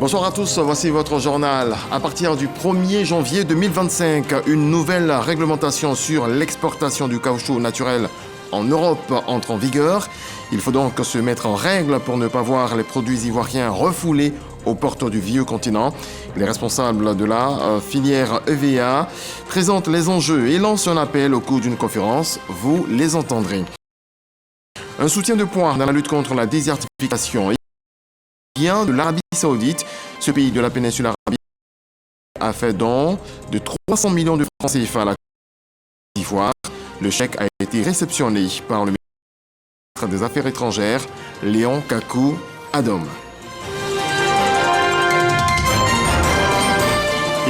Bonsoir à tous, voici votre journal. À partir du 1er janvier 2025, une nouvelle réglementation sur l'exportation du caoutchouc naturel en Europe entre en vigueur. Il faut donc se mettre en règle pour ne pas voir les produits ivoiriens refoulés aux portes du vieux continent. Les responsables de la filière EVA présentent les enjeux et lancent un appel au cours d'une conférence. Vous les entendrez. Un soutien de poids dans la lutte contre la désertification vient de l'Arabie Saoudite. Ce pays de la péninsule arabique a fait don de 300 millions de francs CFA à la Côte d'Ivoire. Le chèque a été réceptionné par le ministre des Affaires étrangères, Léon Kakou Adom.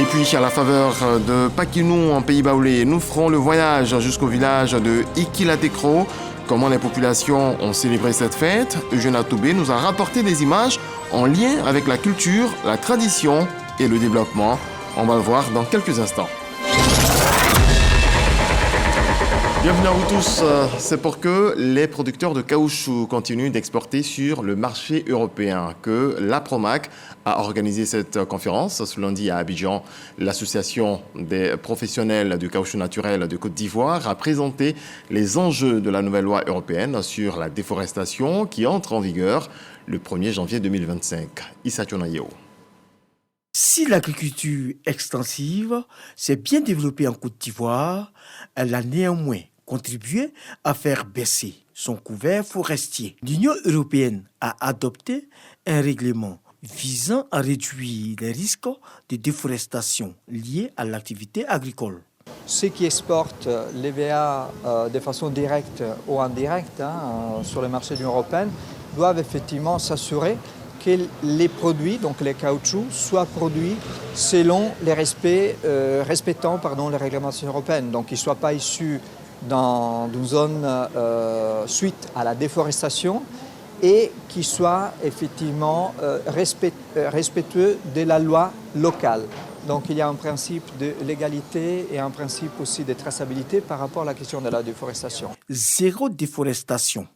Et puis, à la faveur de Pakinou en Pays Baoulé, nous ferons le voyage jusqu'au village de Ikilatekro. Comment les populations ont célébré cette fête? Eugène Atoubé nous a rapporté des images en lien avec la culture, la tradition et le développement. On va le voir dans quelques instants. Bienvenue à vous tous. C'est pour que les producteurs de caoutchouc continuent d'exporter sur le marché européen que l'APROMAC a organisé cette conférence ce lundi à Abidjan. L'association des professionnels du caoutchouc naturel de Côte d'Ivoire a présenté les enjeux de la nouvelle loi européenne sur la déforestation qui entre en vigueur le 1er janvier 2025. Issa Tionayeo. Si l'agriculture extensive s'est bien développée en Côte d'Ivoire, elle a néanmoins contribué à faire baisser son couvert forestier. L'Union européenne a adopté un règlement visant à réduire les risques de déforestation liés à l'activité agricole. Ceux qui exportent l'EVA de façon directe ou indirecte sur le marché de l'Union européenne doivent effectivement s'assurer que les produits, donc les caoutchoucs, soient produits selon les respectant les réglementations européennes. Donc qu'ils ne soient pas issus dans une zone suite à la déforestation et qui soit effectivement respectueux de la loi locale. Donc il y a un principe de légalité et un principe aussi de traçabilité par rapport à la question de la déforestation. Zéro déforestation.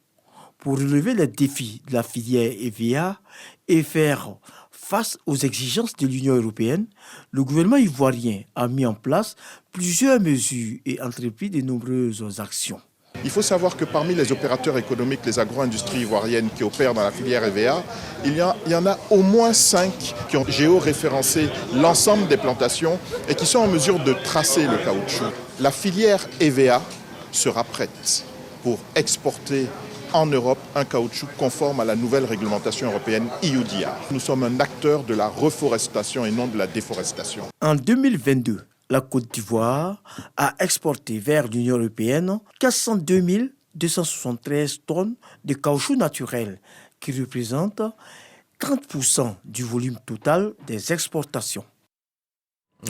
Pour relever les défis de la filière EVA et faire face aux exigences de l'Union européenne, le gouvernement ivoirien a mis en place plusieurs mesures et entrepris de nombreuses actions. Il faut savoir que parmi les opérateurs économiques, les agro-industries ivoiriennes qui opèrent dans la filière EVA, il y en a au moins 5 qui ont géoréférencé l'ensemble des plantations et qui sont en mesure de tracer le caoutchouc. La filière EVA sera prête pour exporter en Europe un caoutchouc conforme à la nouvelle réglementation européenne EUDR. Nous sommes un acteur de la reforestation et non de la déforestation. En 2022, la Côte d'Ivoire a exporté vers l'Union européenne 402 273 tonnes de caoutchouc naturel, qui représente 30% du volume total des exportations.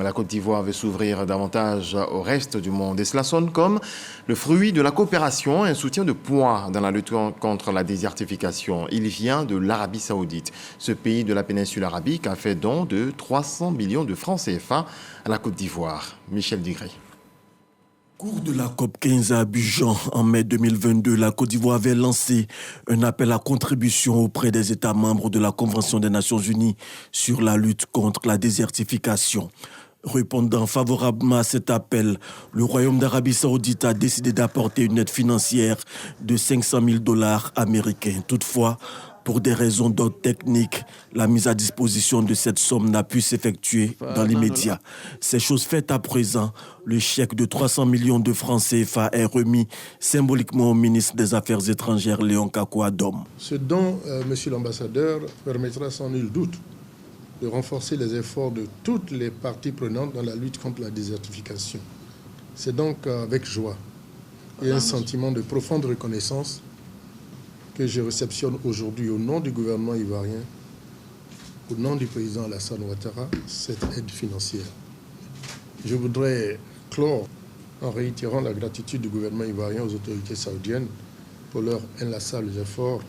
La Côte d'Ivoire veut s'ouvrir davantage au reste du monde et cela sonne comme le fruit de la coopération et un soutien de poids dans la lutte contre la désertification. Il vient de l'Arabie Saoudite. Ce pays de la péninsule arabique a fait don de 300 millions de francs CFA à la Côte d'Ivoire. Michel Digré. Au cours de la COP 15 à Abidjan en mai 2022, la Côte d'Ivoire avait lancé un appel à contribution auprès des États membres de la Convention des Nations Unies sur la lutte contre la désertification. Répondant favorablement à cet appel, le Royaume d'Arabie Saoudite a décidé d'apporter une aide financière de 500 000 $ américains. Toutefois, pour des raisons d'ordre technique, la mise à disposition de cette somme n'a pu s'effectuer dans l'immédiat. Ces choses faites à présent, le chèque de 300 millions de francs CFA est remis symboliquement au ministre des Affaires étrangères, Léon Kakou Adom. Ce don, monsieur l'ambassadeur, permettra sans nul doute de renforcer les efforts de toutes les parties prenantes dans la lutte contre la désertification. C'est donc avec joie et un sentiment de profonde reconnaissance que je réceptionne aujourd'hui au nom du gouvernement ivoirien, au nom du président Alassane Ouattara, cette aide financière. Je voudrais clore en réitérant la gratitude du gouvernement ivoirien aux autorités saoudiennes pour leurs inlassables efforts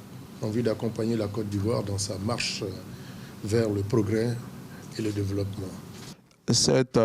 en vue d'accompagner la Côte d'Ivoire dans sa marche vers le progrès et le développement. Cette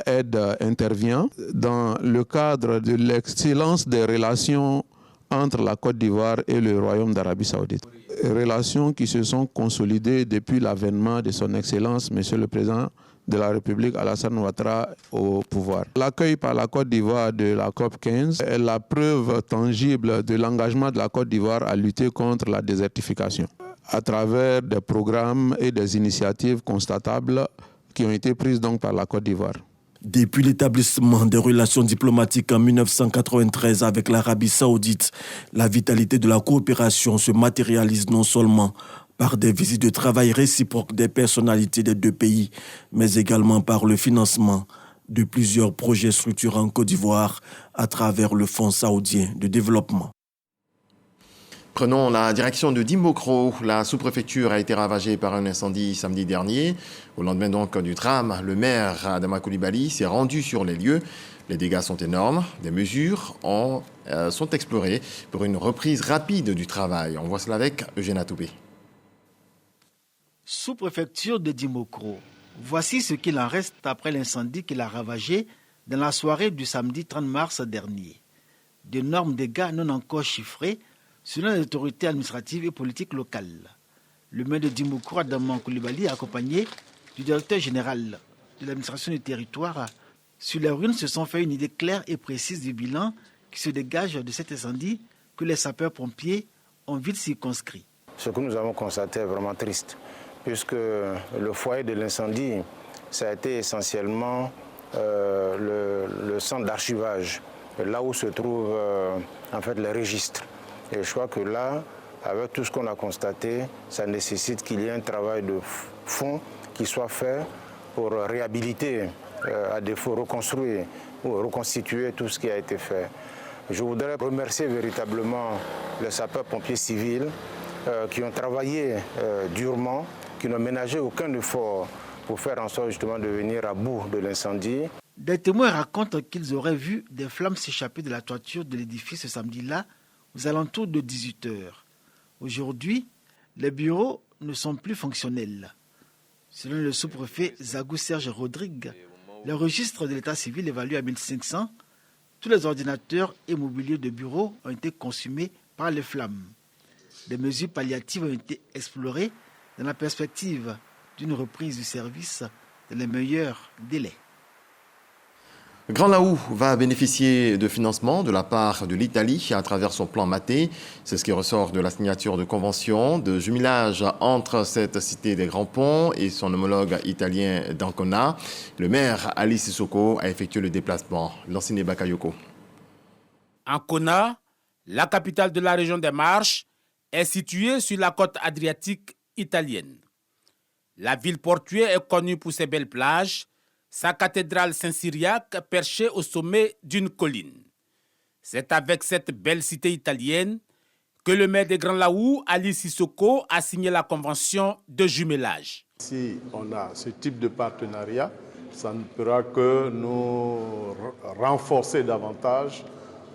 aide intervient dans le cadre de l'excellence des relations entre la Côte d'Ivoire et le Royaume d'Arabie Saoudite. Relations qui se sont consolidées depuis l'avènement de son Excellence, Monsieur le Président de la République Alassane Ouattara au pouvoir. L'accueil par la Côte d'Ivoire de la COP 15 est la preuve tangible de l'engagement de la Côte d'Ivoire à lutter contre la désertification à travers des programmes et des initiatives constatables qui ont été prises donc par la Côte d'Ivoire. Depuis l'établissement des relations diplomatiques en 1993 avec l'Arabie Saoudite, la vitalité de la coopération se matérialise non seulement par des visites de travail réciproques des personnalités des deux pays, mais également par le financement de plusieurs projets structurants en Côte d'Ivoire à travers le Fonds saoudien de développement. Prenons la direction de Dimokro. La sous-préfecture a été ravagée par un incendie samedi dernier. Au lendemain donc du drame, le maire Adama Coulibaly s'est rendu sur les lieux. Les dégâts sont énormes. Des mesures sont explorées pour une reprise rapide du travail. On voit cela avec Eugène Atoubé. Sous-préfecture de Dimokro. Voici ce qu'il en reste après l'incendie qui l'a ravagé dans la soirée du samedi 30 mars dernier. D'énormes dégâts non encore chiffrés selon les autorités administratives et politiques locales. Le maire de Dimokro, Adama Coulibaly, accompagné du directeur général de l'administration du territoire, sur les ruines se sont fait une idée claire et précise du bilan qui se dégage de cet incendie que les sapeurs-pompiers ont vite circonscrit. Ce que nous avons constaté est vraiment triste, puisque le foyer de l'incendie, ça a été essentiellement le centre d'archivage, là où se trouvent en fait les registres. Et je crois que là, avec tout ce qu'on a constaté, ça nécessite qu'il y ait un travail de fond qui soit fait pour réhabiliter, à défaut reconstruire ou reconstituer tout ce qui a été fait. Je voudrais remercier véritablement les sapeurs-pompiers civils qui ont travaillé durement, qui n'ont ménagé aucun effort pour faire en sorte justement de venir à bout de l'incendie. Des témoins racontent qu'ils auraient vu des flammes s'échapper de la toiture de l'édifice ce samedi-là, aux alentours de 18 h. Aujourd'hui, les bureaux ne sont plus fonctionnels. Selon le sous-préfet Zagou Serge Rodrigue, le registre de l'état civil évalué à 1500, tous les ordinateurs et mobiliers de bureau ont été consumés par les flammes. Des mesures palliatives ont été explorées dans la perspective d'une reprise du service dans les meilleurs délais. Grand Laou va bénéficier de financement de la part de l'Italie à travers son plan Maté. C'est ce qui ressort de la signature de convention de jumelage entre cette cité des Grands Ponts et son homologue italien d'Ancona. Le maire Ali Sissoko a effectué le déplacement. Lanciné Bakayoko. Ancona, la capitale de la région des Marches, est située sur la côte adriatique italienne. La ville portuaire est connue pour ses belles plages, sa cathédrale Saint-Cyriaque perchée au sommet d'une colline. C'est avec cette belle cité italienne que le maire de Grand Laou, Ali Sissoko, a signé la convention de jumelage. Si on a ce type de partenariat, ça ne pourra que nous renforcer davantage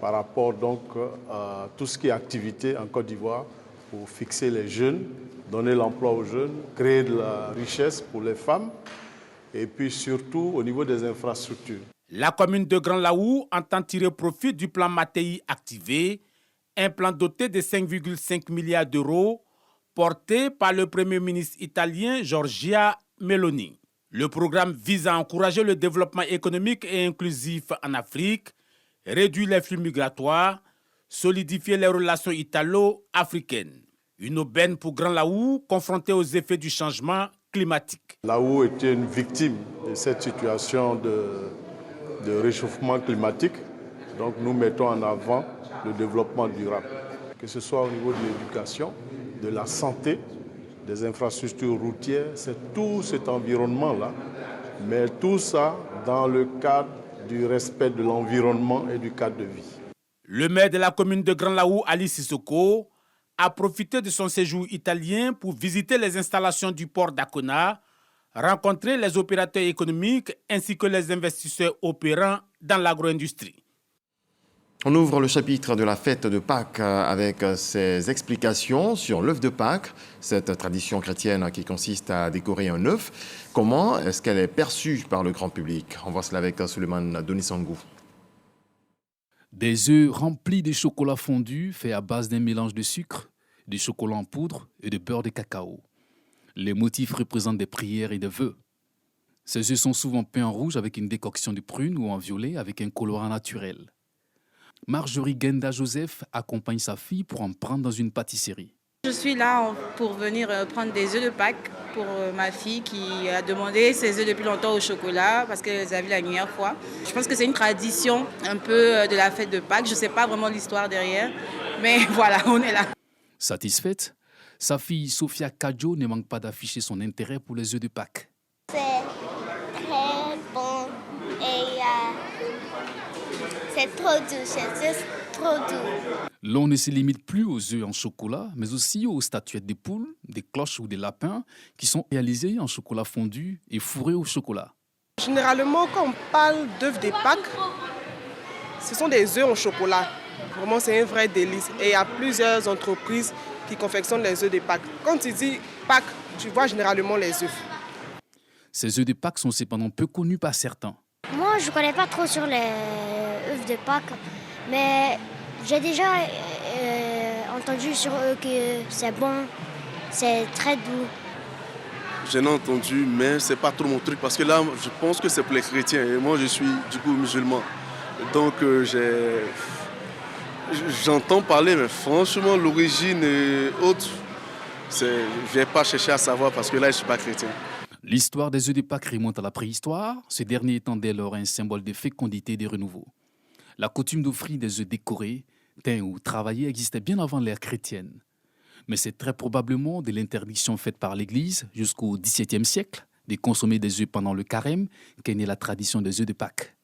par rapport donc à tout ce qui est activité en Côte d'Ivoire pour fixer les jeunes, donner l'emploi aux jeunes, créer de la richesse pour les femmes et puis surtout au niveau des infrastructures. La commune de Grand Laou entend tirer profit du plan Mattei activé, un plan doté de 5,5 milliards d'euros porté par le Premier ministre italien Giorgia Meloni. Le programme vise à encourager le développement économique et inclusif en Afrique, réduire les flux migratoires, solidifier les relations italo-africaines. Une aubaine pour Grand Laou confronté aux effets du changement climatique. Laou était une victime de cette situation de réchauffement climatique. Donc nous mettons en avant le développement durable, que ce soit au niveau de l'éducation, de la santé, des infrastructures routières, c'est tout cet environnement-là, mais tout ça dans le cadre du respect de l'environnement et du cadre de vie. Le maire de la commune de Grand Laou, Ali Sissoko, a profité de son séjour italien pour visiter les installations du port d'Ancona, rencontrer les opérateurs économiques ainsi que les investisseurs opérant dans l'agro-industrie. On ouvre le chapitre de la fête de Pâques avec ses explications sur l'œuf de Pâques, cette tradition chrétienne qui consiste à décorer un œuf. Comment est-ce qu'elle est perçue par le grand public? On voit cela avec Suleiman Donisangou. Des œufs remplis de chocolat fondu fait à base d'un mélange de sucre, de chocolat en poudre et de beurre de cacao. Les motifs représentent des prières et des vœux. Ces œufs sont souvent peints en rouge avec une décoction de prune ou en violet avec un colorant naturel. Marjorie Genda Joseph accompagne sa fille pour en prendre dans une pâtisserie. Je suis là pour venir prendre des œufs de Pâques pour ma fille qui a demandé ses œufs depuis longtemps au chocolat parce qu'elle a vu la dernière fois. Je pense que c'est une tradition un peu de la fête de Pâques. Je ne sais pas vraiment l'histoire derrière, mais voilà, on est là. Satisfaite, sa fille Sophia Kadjo ne manque pas d'afficher son intérêt pour les œufs de Pâques. C'est très bon et c'est trop doux, c'est juste trop doux. L'on ne se limite plus aux œufs en chocolat, mais aussi aux statuettes de poules, des cloches ou des lapins qui sont réalisés en chocolat fondu et fourrés au chocolat. Généralement, quand on parle d'œufs de Pâques, ce sont des œufs en chocolat. Vraiment, c'est un vrai délice. Et il y a plusieurs entreprises qui confectionnent les œufs de Pâques. Quand tu dis Pâques, tu vois généralement les œufs. Ces œufs de Pâques sont cependant peu connus par certains. Moi, je ne connais pas trop sur les œufs de Pâques, mais j'ai déjà entendu sur eux que c'est bon, c'est très doux. J'en ai entendu, mais ce n'est pas trop mon truc parce que là, je pense que c'est pour les chrétiens et moi, je suis du coup musulman. Donc, j'entends parler, mais franchement, l'origine et autres, je ne vais pas chercher à savoir parce que là, je ne suis pas chrétien. L'histoire des œufs de Pâques remonte à la préhistoire, ce dernier étant dès lors un symbole de fécondité et de renouveau. La coutume d'offrir des œufs décorés, teints ou travaillés existait bien avant l'ère chrétienne. Mais c'est très probablement de l'interdiction faite par l'Église jusqu'au XVIIe siècle de consommer des œufs pendant le carême qu'est née la tradition des œufs de Pâques.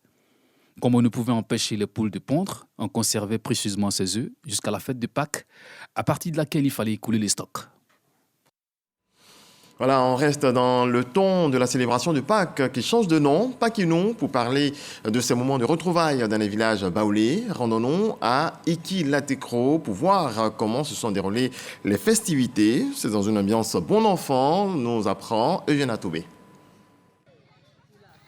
Comme on ne pouvait empêcher les poules de pondre, on conservait précieusement ces œufs jusqu'à la fête de Pâques, à partir de laquelle il fallait écouler les stocks. Voilà, on reste dans le ton de la célébration de Pâques qui change de nom, Paquinou, pour parler de ces moments de retrouvailles dans les villages baoulés. Rendons-nous à Iki-Latekro pour voir comment se sont déroulées les festivités. C'est dans une ambiance bon enfant, nous apprend Eugène Atoubé.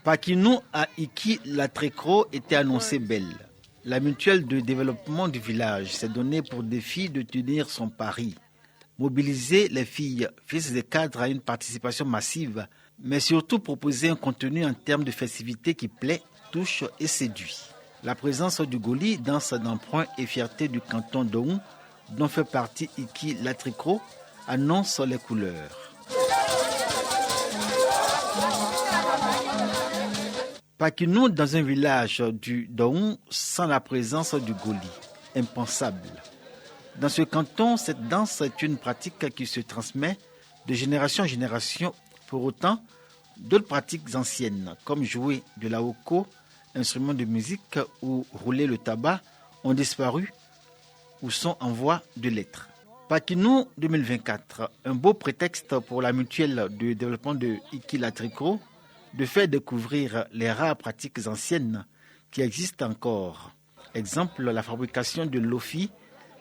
Paquinou à Iki-Latekro était annoncée belle. La mutuelle de développement du village s'est donnée pour défi de tenir son pari. Mobiliser les filles, fils des cadres à une participation massive, mais surtout proposer un contenu en termes de festivité qui plaît, touche et séduit. La présence du Goli, danse d'emprunt et fierté du canton d'Oum, dont fait partie Iki-Latekro, annonce les couleurs. Paquinou dans un village du Doum sans la présence du Goli, impensable. Dans ce canton, cette danse est une pratique qui se transmet de génération en génération. Pour autant, d'autres pratiques anciennes, comme jouer de la hoko, instrument de musique, ou rouler le tabac, ont disparu ou sont en voie de l'être. Paquinou 2024, un beau prétexte pour la mutuelle de développement de Iki-Latekro de faire découvrir les rares pratiques anciennes qui existent encore. Exemple, la fabrication de lofi,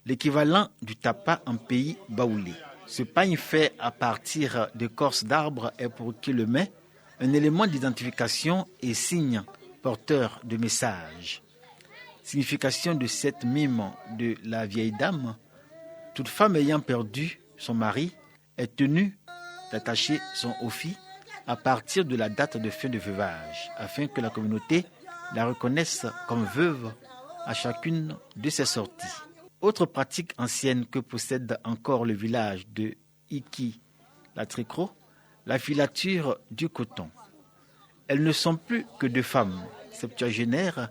l'équivalent du tapa en pays baoulé. Ce pagne fait à partir d'écorces d'arbres est pour qui le met un élément d'identification et signe porteur de message. Signification de cette mime de la vieille dame, toute femme ayant perdu son mari est tenue d'attacher son ofi à partir de la date de fin de veuvage, afin que la communauté la reconnaisse comme veuve à chacune de ses sorties. Autre pratique ancienne que possède encore le village de Iki-Latekro, la filature du coton. Elles ne sont plus que deux femmes septuagénaires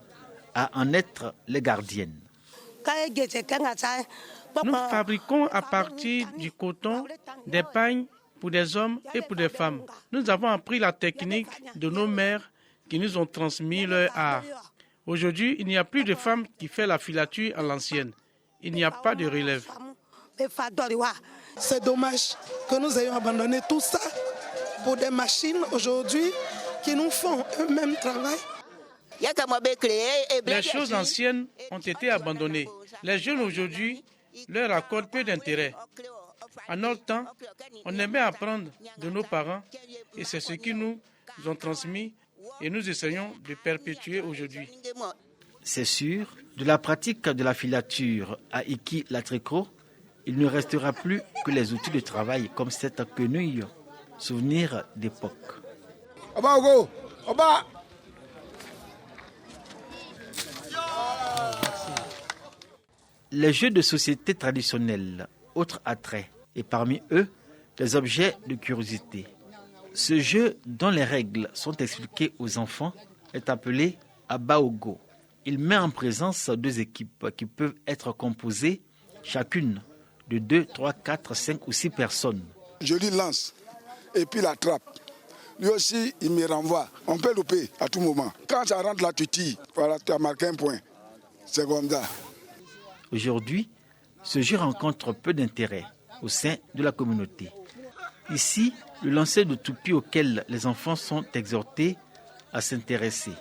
à en être les gardiennes. Nous fabriquons à partir du coton des pagnes pour des hommes et pour des femmes. Nous avons appris la technique de nos mères qui nous ont transmis leur art. Aujourd'hui, il n'y a plus de femmes qui font la filature à l'ancienne. Il n'y a pas de relève. C'est dommage que nous ayons abandonné tout ça pour des machines aujourd'hui qui nous font eux-mêmes travail. Les choses anciennes ont été abandonnées. Les jeunes aujourd'hui leur accordent peu d'intérêt. À notre temps, on aimait apprendre de nos parents et c'est ce qu'ils nous ont transmis et nous essayons de perpétuer aujourd'hui. C'est sûr, de la pratique de la filature à Iki-Latrécro, il ne restera plus que les outils de travail comme cette quenouille, souvenir d'époque. Les jeux de société traditionnels, autres attraits, et parmi eux, les objets de curiosité. Ce jeu, dont les règles sont expliquées aux enfants, est appelé Abaogo. Il met en présence 2 équipes qui peuvent être composées chacune de 2, 3, 4, 5 ou 6 personnes. Je lui lance et puis la trappe. Lui aussi, il me renvoie. On peut louper à tout moment. Quand ça rentre là, tu tires. Voilà, tu as marqué un point. C'est comme ça. Aujourd'hui, ce jeu rencontre peu d'intérêt au sein de la communauté. Ici, le lancer de toupie auquel les enfants sont exhortés à s'intéresser.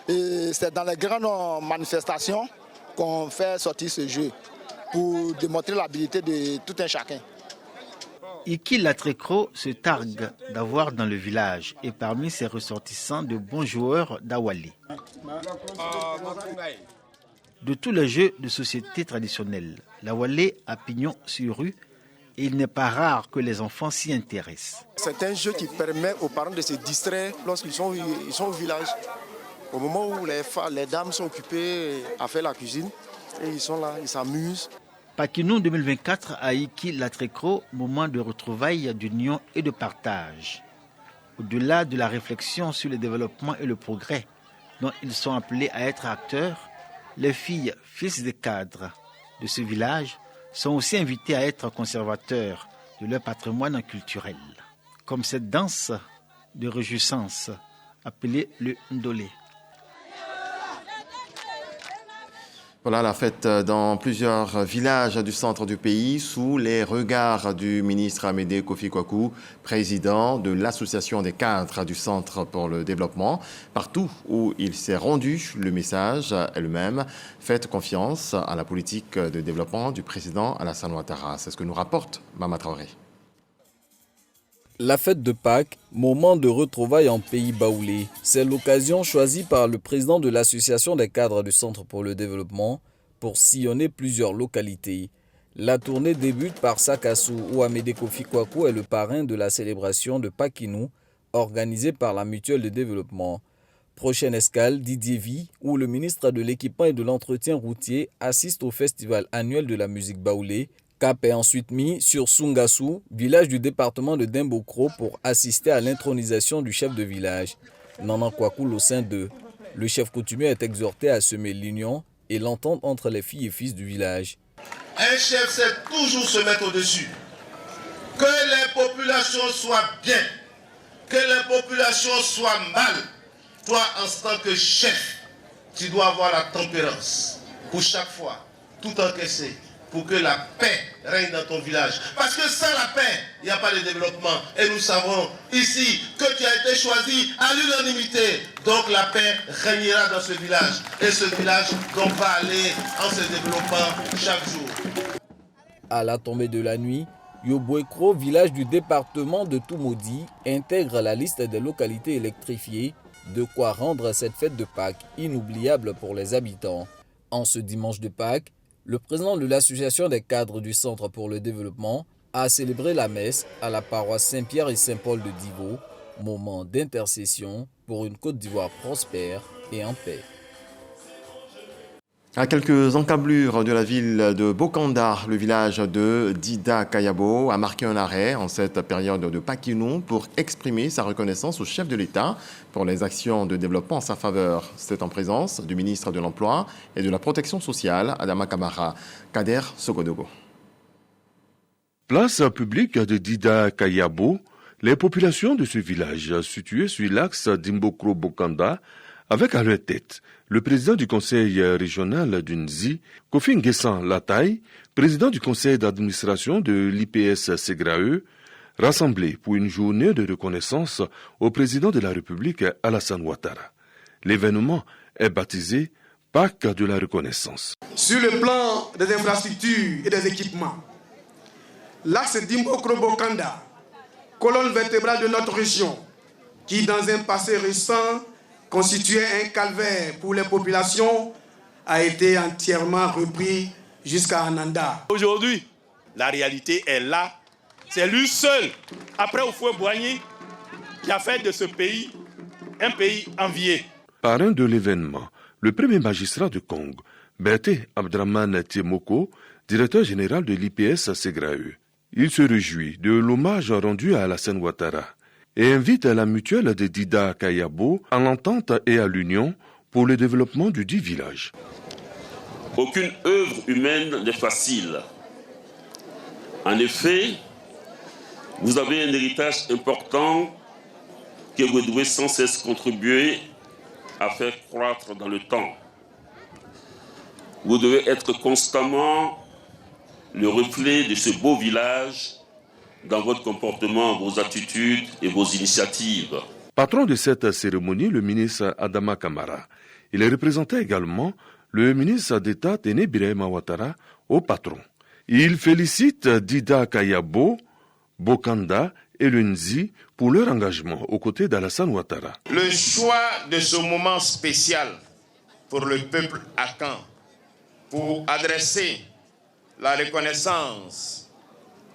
Et c'est dans les grandes manifestations qu'on fait sortir ce jeu pour démontrer l'habilité de tout un chacun. Iki-Latrécro se targue d'avoir dans le village et parmi ses ressortissants de bons joueurs d'Awalé. De tous les jeux de société traditionnels, l'Awalé a pignon sur rue et il n'est pas rare que les enfants s'y intéressent. C'est un jeu qui permet aux parents de se distraire lorsqu'ils sont au village. Au moment où les dames sont occupées à faire la cuisine, et ils sont là, ils s'amusent. Pakinou 2024 à Iki-Latrécro, moment de retrouvailles, d'union et de partage. Au-delà de la réflexion sur le développement et le progrès dont ils sont appelés à être acteurs, les filles, fils des cadres de ce village, sont aussi invités à être conservateurs de leur patrimoine culturel, comme cette danse de réjouissance appelée le Ndolé. Voilà la fête dans plusieurs villages du centre du pays sous les regards du ministre Amédée Kofi Kwaku, président de l'association des cadres du Centre pour le développement. Partout où il s'est rendu, le message est le même. Faites confiance à la politique de développement du président Alassane Ouattara. C'est ce que nous rapporte Mama Traoré. La fête de Pâques, moment de retrouvailles en pays baoulé. C'est l'occasion choisie par le président de l'association des cadres du Centre pour le développement pour sillonner plusieurs localités. La tournée débute par Sakassou où Amédée Kofi Kwaku est le parrain de la célébration de Pakinou organisée par la Mutuelle de développement. Prochaine escale, Didiévi, où le ministre de l'équipement et de l'entretien routier assiste au festival annuel de la musique baoulé. Cap est ensuite mis sur Sungassou, village du département de Dimbokro, pour assister à l'intronisation du chef de village. Nanan Kwaku au sein d'eux. Le chef coutumier est exhorté à semer l'union et l'entente entre les filles et fils du village. Un chef sait toujours se mettre au-dessus. Que les populations soient bien, que les populations soient mal. Toi, en tant que chef, tu dois avoir la tempérance pour chaque fois, tout encaisser, pour que la paix règne dans ton village. Parce que sans la paix, il n'y a pas de développement. Et nous savons ici que tu as été choisi à l'unanimité. Donc la paix régnera dans ce village. Et ce village donc va aller en se développant chaque jour. À la tombée de la nuit, Yobouekro, village du département de Toumoudi, intègre la liste des localités électrifiées, de quoi rendre cette fête de Pâques inoubliable pour les habitants. En ce dimanche de Pâques, le président de l'association des cadres du Centre pour le développement a célébré la messe à la paroisse Saint-Pierre et Saint-Paul de Divo, moment d'intercession pour une Côte d'Ivoire prospère et en paix. À quelques encablures de la ville de Bokanda, le village de Dida Kayabo a marqué un arrêt en cette période de Pakinou pour exprimer sa reconnaissance au chef de l'État pour les actions de développement en sa faveur. C'est en présence du ministre de l'Emploi et de la Protection sociale, Adama Kamara. Kader Sogodogo. Place publique de Dida Kayabo, les populations de ce village situé sur l'axe d'Imbokro-Bokanda avec à leur tête le président du conseil régional du Nzi, Kofi Nguessan Lataï, président du conseil d'administration de l'IPS Segrae, rassemblés pour une journée de reconnaissance au président de la République Alassane Ouattara. L'événement est baptisé Pâques de la reconnaissance. Sur le plan des infrastructures et des équipements, l'axe d'Imbokro-Bokanda, colonne vertébrale de notre région, qui dans un passé récent constituait un calvaire pour les populations, a été entièrement repris jusqu'à Ananda. Aujourd'hui, la réalité est là. C'est lui seul, après Houphouët-Boigny, qui a fait de ce pays un pays envié. Parrain de l'événement, le premier magistrat de Congo, Berté Abdraman Tiemoko, directeur général de l'IPS Ségrae. Il se réjouit de l'hommage rendu à Alassane Ouattara et invite à la mutuelle de Dida Kayabo à l'entente et à l'union pour le développement du dit village. Aucune œuvre humaine n'est facile. En effet, vous avez un héritage important que vous devez sans cesse contribuer à faire croître dans le temps. Vous devez être constamment le reflet de ce beau village dans votre comportement, vos attitudes et vos initiatives. Patron de cette cérémonie, le ministre Adama Kamara. Il représentait également le ministre d'État Téné Birahima Ouattara au patron. Il félicite Dida Kayabo, Bokanda et Lunzi pour leur engagement aux côtés d'Alassane Ouattara. Le choix de ce moment spécial pour le peuple akan, pour adresser la reconnaissance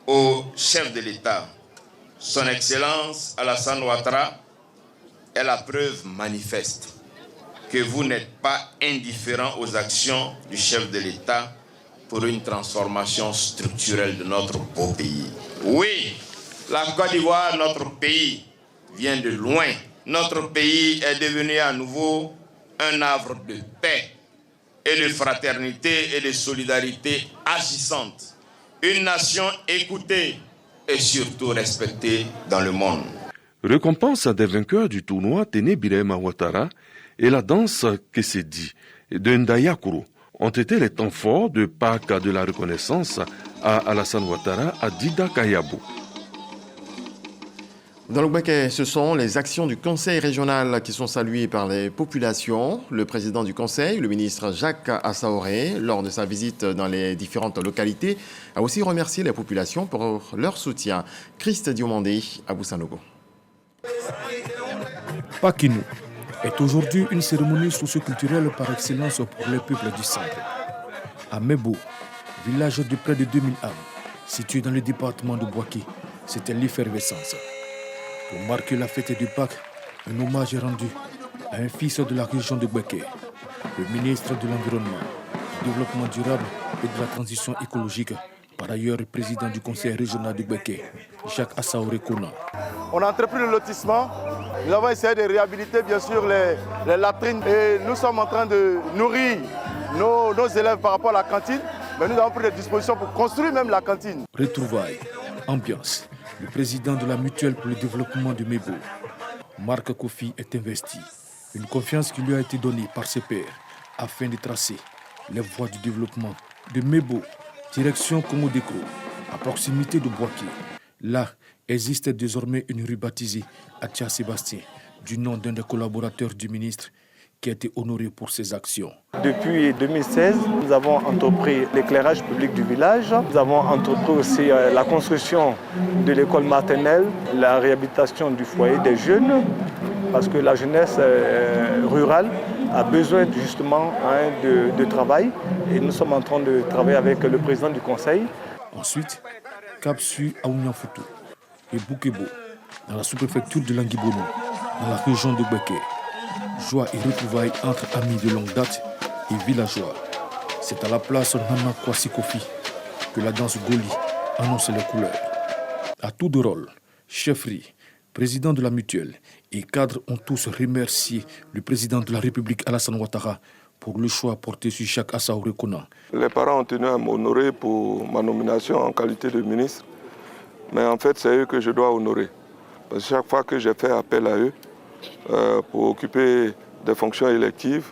au chef de l'État, son Excellence Alassane Ouattara, est la preuve manifeste que vous n'êtes pas indifférent aux actions du chef de l'État pour une transformation structurelle de notre beau pays. Oui, la Côte d'Ivoire, notre pays, vient de loin. Notre pays est devenu à nouveau un havre de paix et de fraternité et de solidarité agissante. Une nation écoutée et surtout respectée dans le monde. Récompense des vainqueurs du tournoi Téné Birahima Ouattara et la danse Kesedi de Ndayakuru ont été les temps forts de Pâques de la reconnaissance à Alassane Ouattara à Dida Kayabo. Dans le Gbeke, ce sont les actions du Conseil régional qui sont saluées par les populations. Le président du Conseil, le ministre Jacques Assaoré, lors de sa visite dans les différentes localités, a aussi remercié les populations pour leur soutien. Christ Diomandé, à Boussanogo. Pakinou est aujourd'hui une cérémonie socio-culturelle par excellence pour les peuples du centre. À Mebo, village de près de 2000 âmes, situé dans le département de Bouaké, c'était l'effervescence. Pour marquer la fête du Pâques, un hommage est rendu à un fils de la région de Gbeke, le ministre de l'Environnement, du Développement durable et de la Transition écologique, par ailleurs président du Conseil régional de Gbeke, Jacques Assaoré Kona. On a entrepris le lotissement, nous avons essayé de réhabiliter bien sûr les latrines et nous sommes en train de nourrir nos élèves par rapport à la cantine, mais nous avons pris des dispositions pour construire même la cantine. Retrouvailles, ambiance. Le président de la mutuelle pour le développement de Mebo, Marc Kofi, est investi. Une confiance qui lui a été donnée par ses pairs afin de tracer les voies du développement de Mebo, direction Congo-Décro, à proximité de Bouaké. Là existe désormais une rue baptisée Atia Sébastien, du nom d'un des collaborateurs du ministre, qui a été honoré pour ses actions. Depuis 2016, nous avons entrepris l'éclairage public du village. Nous avons entrepris aussi la construction de l'école maternelle, la réhabilitation du foyer des jeunes, parce que la jeunesse rurale a besoin justement de travail. Et nous sommes en train de travailler avec le président du conseil. Ensuite, Cap-Su à Ounyanfoutou et Boukebo, dans la sous-préfecture de Languibono, dans la région de Gbeke. Joie et retrouvailles entre amis de longue date et villageois. C'est à la place Nana Kwasi Kofi que la danse Goli annonce les couleurs. À tout de rôle, chefferie, président de la mutuelle et cadres ont tous remercié le président de la République Alassane Ouattara pour le choix porté sur Jacques Assaoré Kona. Les parents ont tenu à m'honorer pour ma nomination en qualité de ministre, mais en fait c'est eux que je dois honorer. Parce que chaque fois que j'ai fait appel à eux, pour occuper des fonctions électives,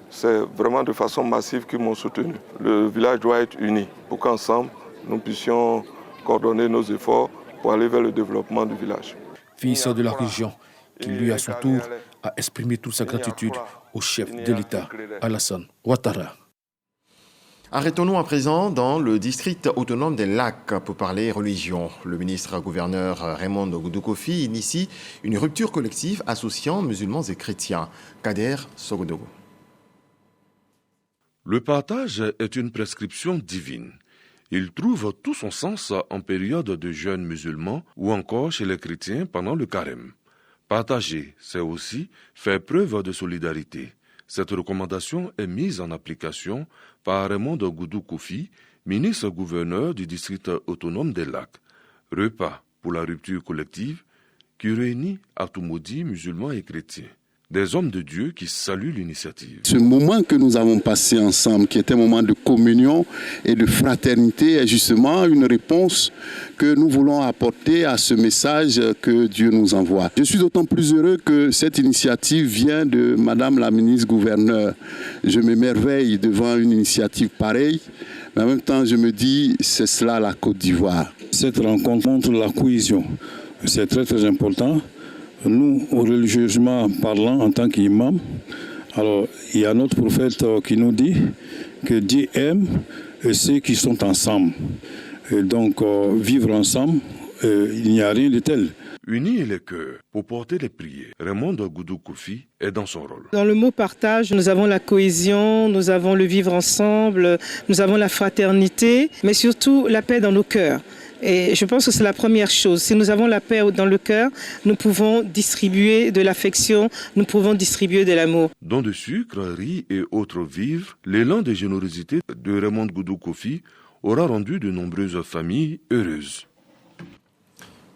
c'est vraiment de façon massive qu'ils m'ont soutenu. Le village doit être uni pour qu'ensemble, nous puissions coordonner nos efforts pour aller vers le développement du village. Fils de la région, qui lui à son tour a exprimé toute sa gratitude au chef de l'État, Alassane Ouattara. Arrêtons-nous à présent dans le district autonome des Lacs pour parler religion. Le ministre-gouverneur Raymond Goudokofi initie une rupture collective associant musulmans et chrétiens. Kader Sogodogo. Le partage est une prescription divine. Il trouve tout son sens en période de jeûne musulman ou encore chez les chrétiens pendant le carême. Partager, c'est aussi faire preuve de solidarité. Cette recommandation est mise en application par Raymond Goudou Kofi, ministre-gouverneur du district autonome des Lacs. Repas pour la rupture collective qui réunit Atoumodi, musulmans et chrétiens. Des hommes de Dieu qui saluent l'initiative. Ce moment que nous avons passé ensemble, qui est un moment de communion et de fraternité, est justement une réponse que nous voulons apporter à ce message que Dieu nous envoie. Je suis d'autant plus heureux que cette initiative vient de Madame la ministre-gouverneure. Je m'émerveille devant une initiative pareille, mais en même temps je me dis, c'est cela la Côte d'Ivoire. Cette rencontre montre la cohésion. C'est très très important. Nous, religieusement parlant, en tant qu'imam, alors il y a notre prophète qui nous dit que Dieu aime ceux qui sont ensemble. Et donc, vivre ensemble, il n'y a rien de tel. Unir les cœurs pour porter les prières. Raymond Goudou Kofi est dans son rôle. Dans le mot partage, nous avons la cohésion, nous avons le vivre ensemble, nous avons la fraternité, mais surtout la paix dans nos cœurs. Et je pense que c'est la première chose. Si nous avons la paix dans le cœur, nous pouvons distribuer de l'affection, nous pouvons distribuer de l'amour. Dons de sucre, riz et autres vivres, l'élan de générosité de Raymond Goudou Kofi aura rendu de nombreuses familles heureuses.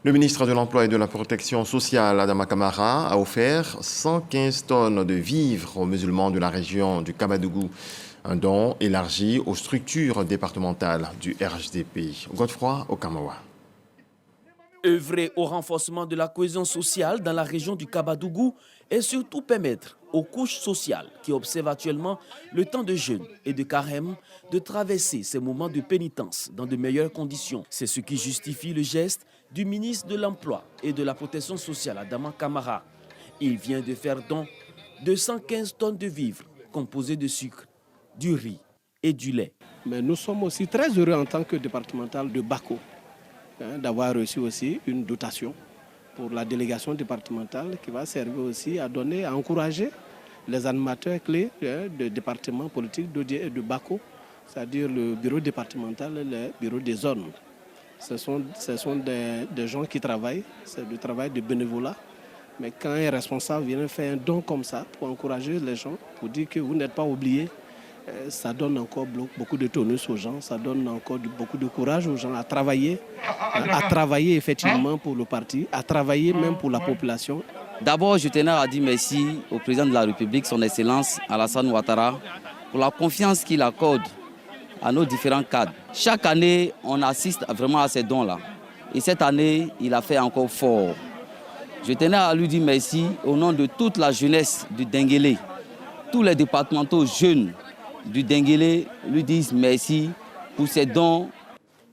Le ministre de l'Emploi et de la Protection sociale, Adama Kamara, a offert 115 tonnes de vivres aux musulmans de la région du Kabadougou. Un don élargi aux structures départementales du RHDP. Godefroy Okamawa. Œuvrer au renforcement de la cohésion sociale dans la région du Kabadougou et surtout permettre aux couches sociales qui observent actuellement le temps de jeûne et de carême de traverser ces moments de pénitence dans de meilleures conditions. C'est ce qui justifie le geste du ministre de l'Emploi et de la Protection sociale, Adama Kamara. Il vient de faire don de 115 tonnes de vivres composées de sucre, du riz et du lait. Mais nous sommes aussi très heureux en tant que départemental de Bako d'avoir reçu aussi une dotation pour la délégation départementale qui va servir aussi à donner, à encourager les animateurs clés de département politique de Bako, c'est-à-dire le bureau départemental et le bureau des zones. Ce sont des gens qui travaillent, c'est du travail de bénévolat. Mais quand un responsable vient faire un don comme ça pour encourager les gens, pour dire que vous n'êtes pas oubliés, ça donne encore beaucoup de tonus aux gens, ça donne encore beaucoup de courage aux gens à travailler effectivement pour le parti, à travailler même pour la population. D'abord, je tenais à dire merci au président de la République, son Excellence Alassane Ouattara, pour la confiance qu'il accorde à nos différents cadres. Chaque année, on assiste vraiment à ces dons-là. Et cette année, il a fait encore fort. Je tenais à lui dire merci au nom de toute la jeunesse du Denguélé. Tous les départementaux jeunes du Denguélé lui disent merci pour ces dons.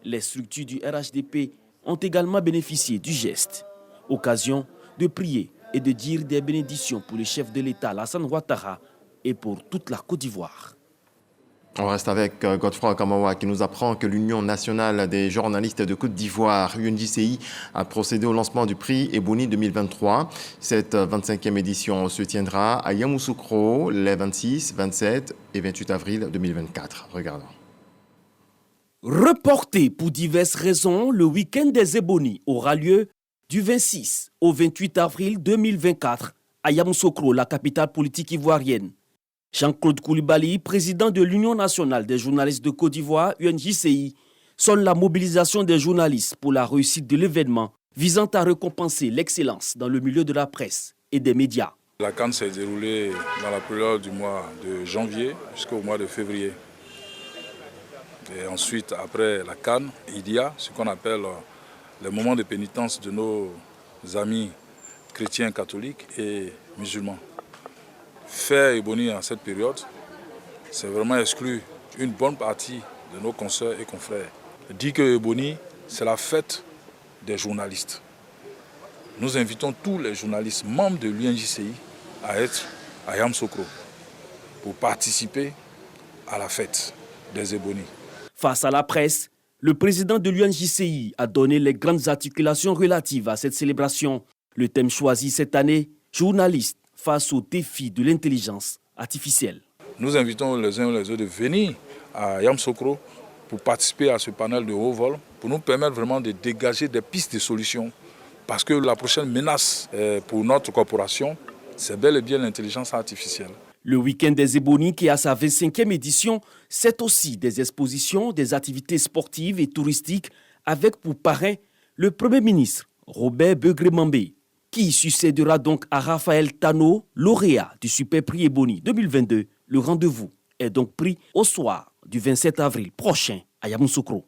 Les structures du RHDP ont également bénéficié du geste. Occasion de prier et de dire des bénédictions pour le chef de l'État, Alassane Ouattara, et pour toute la Côte d'Ivoire. On reste avec Godefroy Okamawa qui nous apprend que l'Union nationale des journalistes de Côte d'Ivoire, UNJCI, a procédé au lancement du prix Ebony 2023. Cette 25e édition se tiendra à Yamoussoukro les 26, 27 et 28 avril 2024. Regardons. Reporté pour diverses raisons, le week-end des Ebony aura lieu du 26 au 28 avril 2024 à Yamoussoukro, la capitale politique ivoirienne. Jean-Claude Koulibaly, président de l'Union nationale des journalistes de Côte d'Ivoire, UNJCI, sonne la mobilisation des journalistes pour la réussite de l'événement visant à récompenser l'excellence dans le milieu de la presse et des médias. La CAN s'est déroulée dans la période du mois de janvier jusqu'au mois de février. Et ensuite, après la CAN, il y a ce qu'on appelle les moments de pénitence de nos amis chrétiens, catholiques et musulmans. Faire Ebony en cette période, c'est vraiment exclure une bonne partie de nos consoeurs et confrères. Dit que Ebony, c'est la fête des journalistes. Nous invitons tous les journalistes membres de l'UNJCI à être à Yamoussoukro pour participer à la fête des Ebony. Face à la presse, le président de l'UNJCI a donné les grandes articulations relatives à cette célébration. Le thème choisi cette année, journaliste face au défi de l'intelligence artificielle. Nous invitons les uns et les autres de venir à Yamoussoukro pour participer à ce panel de haut vol, pour nous permettre vraiment de dégager des pistes de solutions. Parce que la prochaine menace pour notre corporation, c'est bel et bien l'intelligence artificielle. Le week-end des Ebonies, qui a sa 25e édition, c'est aussi des expositions, des activités sportives et touristiques, avec pour parrain le Premier ministre Robert Begré-Mambé, qui succédera donc à Raphaël Tano, lauréat du Super Prix Ebony 2022. Le rendez-vous est donc pris au soir du 27 avril prochain à Yamoussoukro.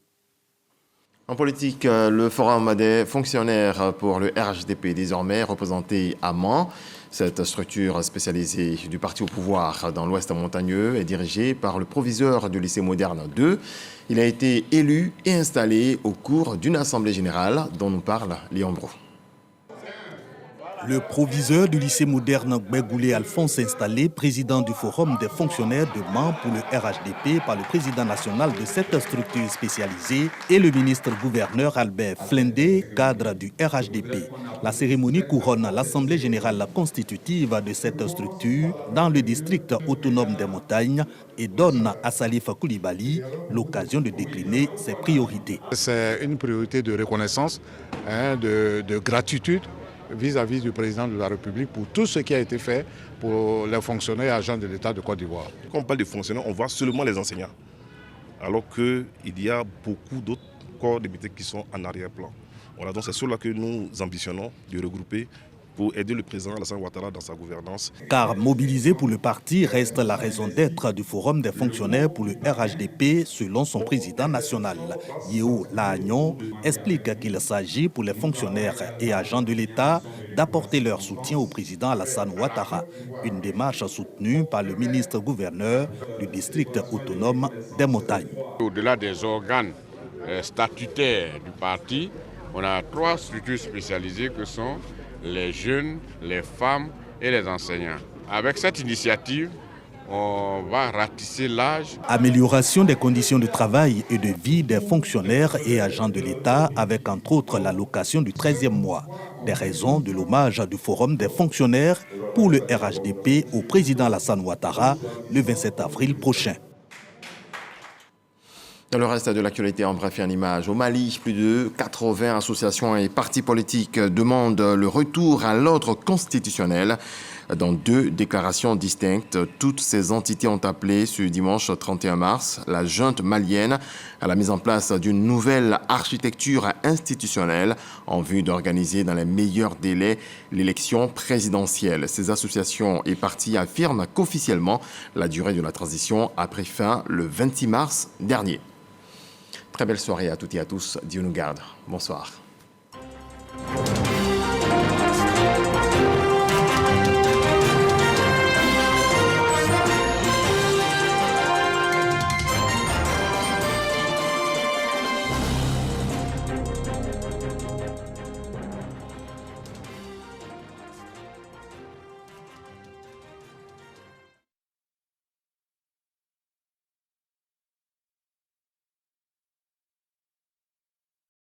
En politique, le forum des fonctionnaires pour le RHDP désormais représenté à Mans. Cette structure spécialisée du parti au pouvoir dans l'Ouest montagneux est dirigée par le proviseur du lycée moderne 2. Il a été élu et installé au cours d'une assemblée générale dont nous parle Léon Bro. Le proviseur du lycée moderne Gbegoulé Alphonse installé, président du forum des fonctionnaires de Mans pour le RHDP par le président national de cette structure spécialisée et le ministre-gouverneur Albert Flendé, cadre du RHDP. La cérémonie couronne l'Assemblée générale constitutive de cette structure dans le district autonome des montagnes et donne à Salif Koulibaly l'occasion de décliner ses priorités. C'est une priorité de reconnaissance, de gratitude vis-à-vis du président de la République pour tout ce qui a été fait pour les fonctionnaires et agents de l'État de Côte d'Ivoire. Quand on parle de fonctionnaires, on voit seulement les enseignants, alors qu'il y a beaucoup d'autres corps de métier qui sont en arrière-plan. Voilà, donc c'est cela que nous ambitionnons de regrouper pour aider le président Alassane Ouattara dans sa gouvernance. Car mobiliser pour le parti reste la raison d'être du Forum des fonctionnaires pour le RHDP, selon son président national. Yeo Lahagnon explique qu'il s'agit pour les fonctionnaires et agents de l'État d'apporter leur soutien au président Alassane Ouattara. Une démarche soutenue par le ministre-gouverneur du district autonome des montagnes. Au-delà des organes statutaires du parti, on a 3 structures spécialisées que sont les jeunes, les femmes et les enseignants. Avec cette initiative, on va ratisser l'âge. Amélioration des conditions de travail et de vie des fonctionnaires et agents de l'État avec entre autres l'allocation du 13e mois. Des raisons de l'hommage du Forum des fonctionnaires pour le RHDP au président Alassane Ouattara le 27 avril prochain. Dans le reste de l'actualité, en bref et en image, au Mali, plus de 80 associations et partis politiques demandent le retour à l'ordre constitutionnel. Dans 2 déclarations distinctes, toutes ces entités ont appelé ce dimanche 31 mars la junte malienne à la mise en place d'une nouvelle architecture institutionnelle en vue d'organiser dans les meilleurs délais l'élection présidentielle. Ces associations et partis affirment qu'officiellement, la durée de la transition a pris fin le 26 mars dernier. Très belle soirée à toutes et à tous. Dieu nous garde. Bonsoir.